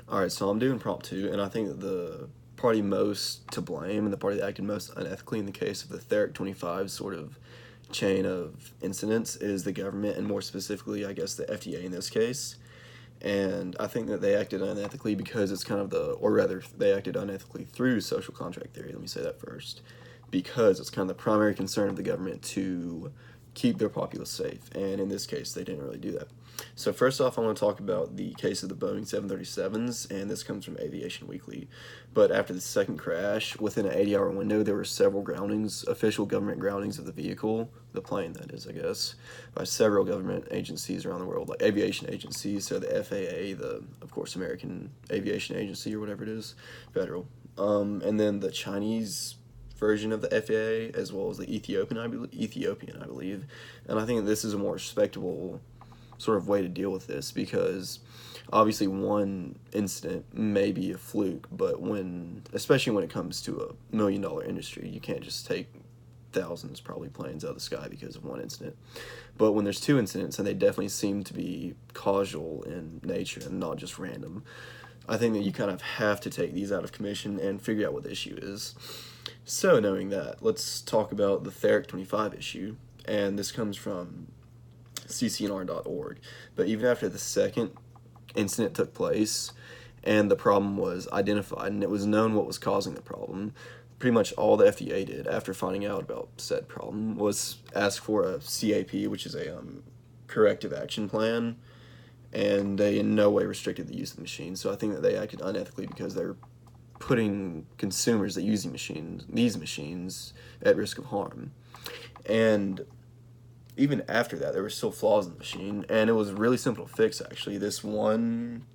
All right, so I'm doing prompt two, and I think that the party most to blame and the party that acted most unethically in the case of the rec12 sort of chain of incidents is the government, and more specifically, I guess, the FDA in this case. And I think that they acted unethically because it's kind of or rather, they acted unethically through social contract theory. Let me say that first. Because it's kind of the primary concern of the government to keep their populace safe. And in this case, they didn't really do that. So first off, I want to talk about the case of the Boeing 737s, and this comes from Aviation Weekly. But after the second crash, within an 80-hour window, there were several groundings, official government groundings of the vehicle, the plane that is, I guess, by several government agencies around the world, like aviation agencies, so the FAA, of course, American Aviation Agency or whatever it is, federal. And then the Chinese version of the FAA, as well as the Ethiopian, I believe. And I think this is a more respectable sort of way to deal with this, because obviously one incident may be a fluke, but especially when it comes to a $1 million industry, you can't just take thousands, probably, planes out of the sky because of one incident. But when there's two incidents, and they definitely seem to be causal in nature and not just random, I think that you kind of have to take these out of commission and figure out what the issue is. So knowing that, let's talk about the rec12 issue, and this comes from ccnr.org. But even after the second incident took place and the problem was identified and it was known what was causing the problem, pretty much all the FDA did after finding out about said problem was ask for a CAP, which is a corrective action plan, and they in no way restricted the use of the machine. So I think that they acted unethically because they're putting consumers that use these machines at risk of harm. And even after that, there were still flaws in the machine, and it was really simple to fix, actually. This one,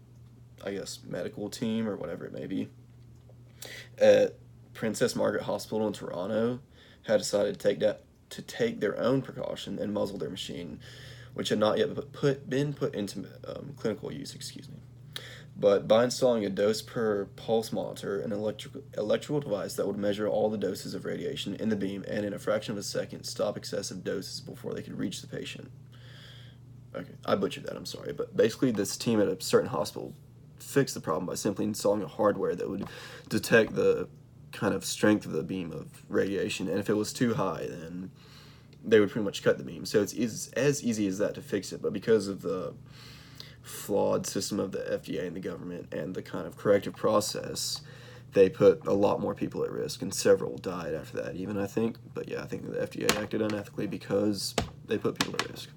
I guess, medical team, or whatever it may be, at Princess Margaret Hospital in Toronto had decided to take their own precaution and muzzle their machine, which had not yet been put into clinical use, But by installing a dose per pulse monitor, an electrical device that would measure all the doses of radiation in the beam and in a fraction of a second stop excessive doses before they could reach the patient. Okay, I butchered that, I'm sorry. But basically this team at a certain hospital fixed the problem by simply installing a hardware that would detect the kind of strength of the beam of radiation, and if it was too high, then they would pretty much cut the beam. So it's as easy as that to fix it, but because of the flawed system of the FDA and the government and the kind of corrective process, they put a lot more people at risk, and several died after that even, I think. But yeah, I think the FDA acted unethically because they put people at risk.